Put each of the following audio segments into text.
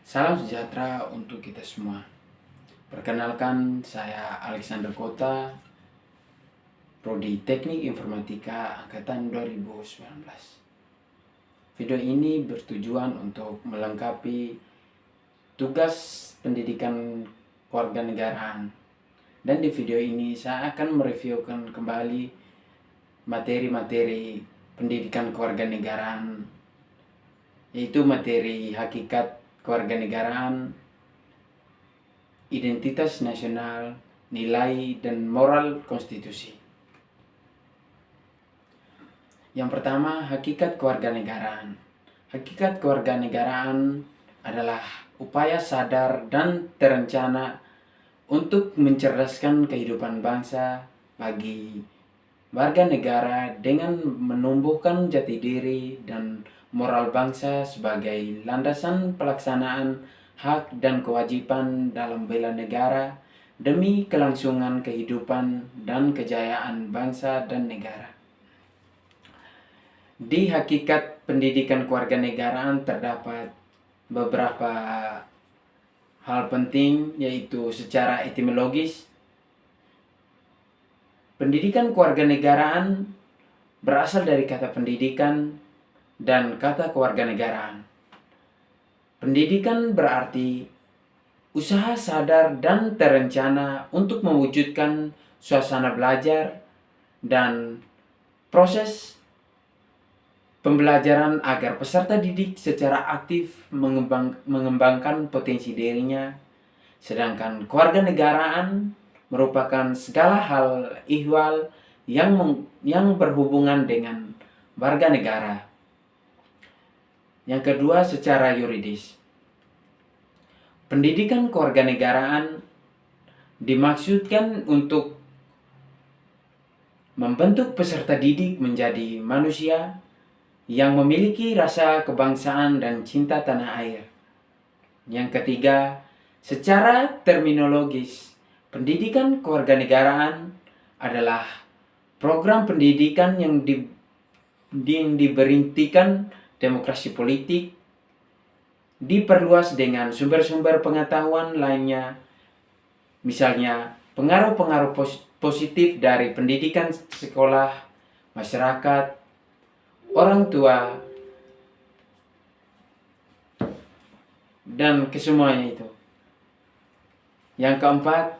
Salam sejahtera untuk kita semua. Perkenalkan, saya Alexander Kota, Prodi Teknik Informatika Angkatan 2019. Video ini bertujuan untuk melengkapi tugas pendidikan kewarganegaraan. Dan di video ini saya akan mereviewkan kembali materi-materi pendidikan kewarganegaraan, yaitu materi hakikat kewarganegaraan, identitas nasional, nilai, dan moral konstitusi. Yang pertama, hakikat kewarganegaraan. Hakikat kewarganegaraan adalah upaya sadar dan terencana untuk mencerdaskan kehidupan bangsa bagi warga negara dengan menumbuhkan jati diri dan moral bangsa sebagai landasan pelaksanaan hak dan kewajiban dalam bela negara demi kelangsungan kehidupan dan kejayaan bangsa dan negara. Di hakikat pendidikan kewarganegaraan terdapat beberapa hal penting, yaitu secara etimologis. Pendidikan kewarganegaraan berasal dari kata pendidikan dan kata kewarganegaraan. Pendidikan berarti usaha sadar dan terencana untuk mewujudkan suasana belajar dan proses pembelajaran agar peserta didik secara aktif mengembangkan potensi dirinya, sedangkan kewarganegaraan merupakan segala hal ihwal yang berhubungan dengan warga negara. Yang kedua, secara yuridis. Pendidikan kewarganegaraan dimaksudkan untuk membentuk peserta didik menjadi manusia yang memiliki rasa kebangsaan dan cinta tanah air. Yang ketiga, secara terminologis, pendidikan kewarganegaraan adalah program pendidikan yang diberhentikan demokrasi politik, diperluas dengan sumber-sumber pengetahuan lainnya, misalnya pengaruh-pengaruh positif dari pendidikan sekolah, masyarakat, orang tua, dan kesemuanya itu. Yang keempat,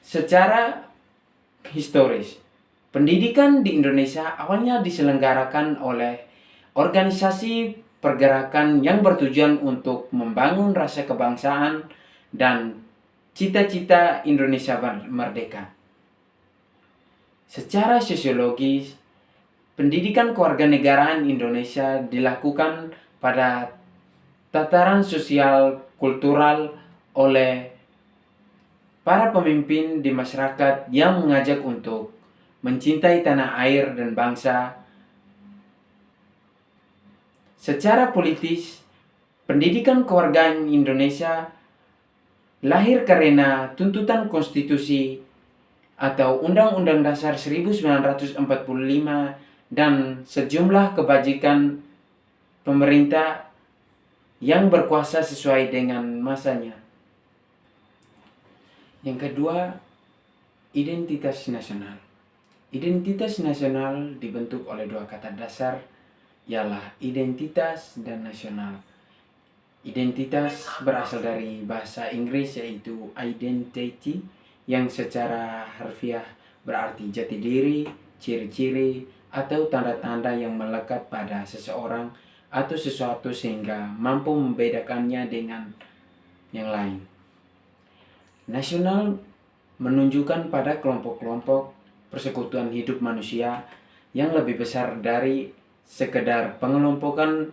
secara historis, pendidikan di Indonesia awalnya diselenggarakan oleh organisasi pergerakan yang bertujuan untuk membangun rasa kebangsaan dan cita-cita Indonesia merdeka. Secara sosiologis, pendidikan kewarganegaraan Indonesia dilakukan pada tataran sosial kultural oleh para pemimpin di masyarakat yang mengajak untuk mencintai tanah air dan bangsa. Secara politis, pendidikan kewargaan Indonesia lahir karena tuntutan konstitusi atau Undang-Undang Dasar 1945 dan sejumlah kebajikan pemerintah yang berkuasa sesuai dengan masanya. Yang kedua, identitas nasional. Identitas nasional dibentuk oleh dua kata dasar, ialah identitas dan nasional. Identitas berasal dari bahasa Inggris, yaitu identity, yang secara harfiah berarti jati diri, ciri-ciri, atau tanda-tanda yang melekat pada seseorang atau sesuatu sehingga mampu membedakannya dengan yang lain. Nasional menunjukkan pada kelompok-kelompok persekutuan hidup manusia yang lebih besar dari sekedar pengelompokan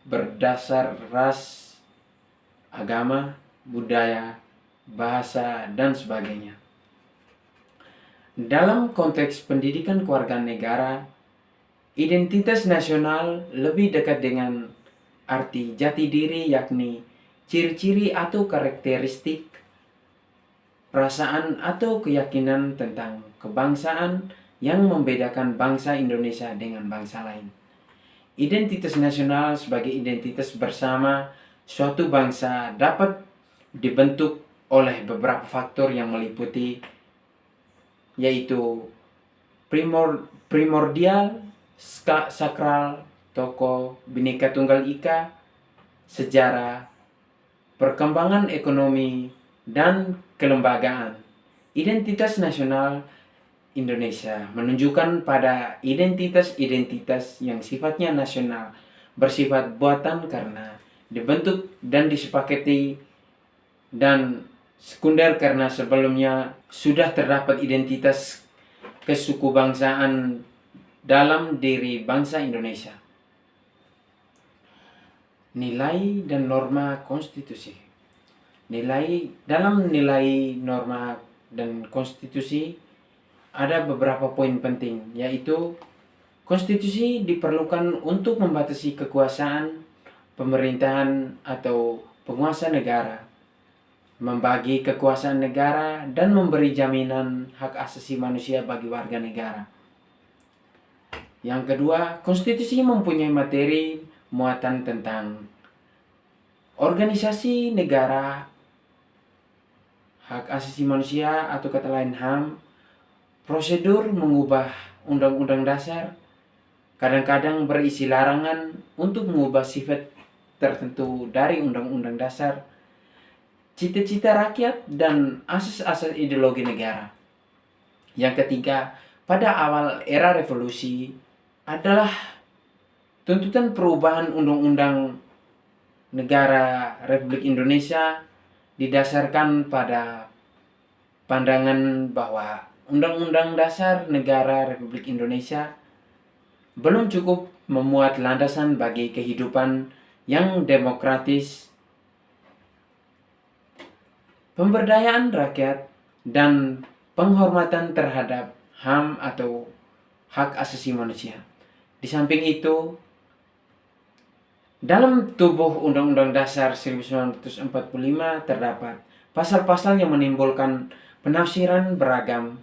berdasar ras, agama, budaya, bahasa, dan sebagainya. Dalam konteks pendidikan kewarganegara, identitas nasional lebih dekat dengan arti jati diri, yakni ciri-ciri atau karakteristik, perasaan atau keyakinan tentang kebangsaan yang membedakan bangsa Indonesia dengan bangsa lain. Identitas nasional sebagai identitas bersama suatu bangsa dapat dibentuk oleh beberapa faktor yang meliputi, yaitu primordial, sakral, tokoh, Bhinneka Tunggal Ika, sejarah, perkembangan ekonomi, dan kelembagaan. Identitas nasional Indonesia menunjukkan pada identitas-identitas yang sifatnya nasional, bersifat buatan karena dibentuk dan disepakati, dan sekunder karena sebelumnya sudah terdapat identitas kesukubangsaan dalam diri bangsa Indonesia. Nilai dan norma konstitusi. Dalam nilai, norma, dan konstitusi ada beberapa poin penting, yaitu konstitusi diperlukan untuk membatasi kekuasaan pemerintahan atau penguasa negara, membagi kekuasaan negara, dan memberi jaminan hak asasi manusia bagi warga negara. Yang kedua, konstitusi mempunyai materi muatan tentang organisasi negara, hak asasi manusia atau kata lain HAM, prosedur mengubah undang-undang dasar, kadang-kadang berisi larangan untuk mengubah sifat tertentu dari undang-undang dasar, cita-cita rakyat, dan asas-asas ideologi negara. Yang ketiga, pada awal era revolusi adalah tuntutan perubahan undang-undang negara Republik Indonesia didasarkan pada pandangan bahwa Undang-Undang Dasar Negara Republik Indonesia belum cukup memuat landasan bagi kehidupan yang demokratis, pemberdayaan rakyat, dan penghormatan terhadap HAM atau hak asasi manusia. Di samping itu, dalam tubuh Undang-Undang Dasar 1945 terdapat pasal-pasal yang menimbulkan penafsiran beragam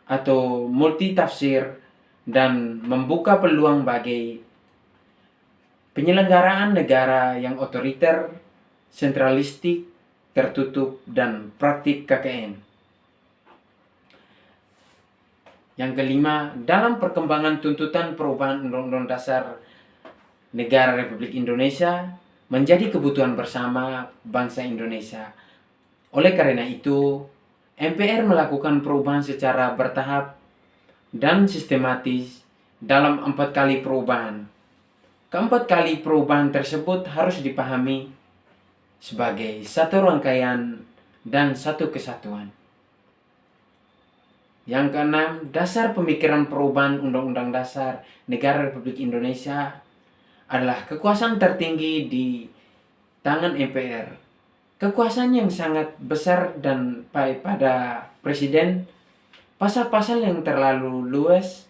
atau multitafsir dan membuka peluang bagi penyelenggaraan negara yang otoriter, sentralistik, tertutup, dan praktik KKN. Yang kelima, dalam perkembangan tuntutan perubahan Undang-Undang Dasar Negara Republik Indonesia menjadi kebutuhan bersama bangsa Indonesia. Oleh karena itu, MPR melakukan perubahan secara bertahap dan sistematis dalam 4 kali perubahan. Keempat kali perubahan tersebut harus dipahami sebagai satu rangkaian dan satu kesatuan. Yang keenam, dasar pemikiran perubahan Undang-Undang Dasar Negara Republik Indonesia adalah kekuasaan tertinggi di tangan MPR. Kekuasaan yang sangat besar dan pada presiden, pasal-pasal yang terlalu luas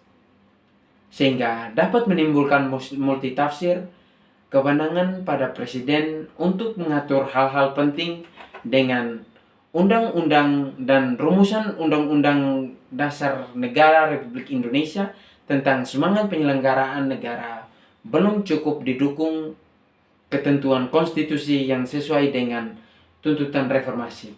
sehingga dapat menimbulkan multitafsir, kewenangan pada presiden untuk mengatur hal-hal penting dengan undang-undang dan rumusan Undang-Undang Dasar Negara Republik Indonesia tentang semangat penyelenggaraan negara belum cukup didukung ketentuan konstitusi yang sesuai dengan tuntutan reformasi.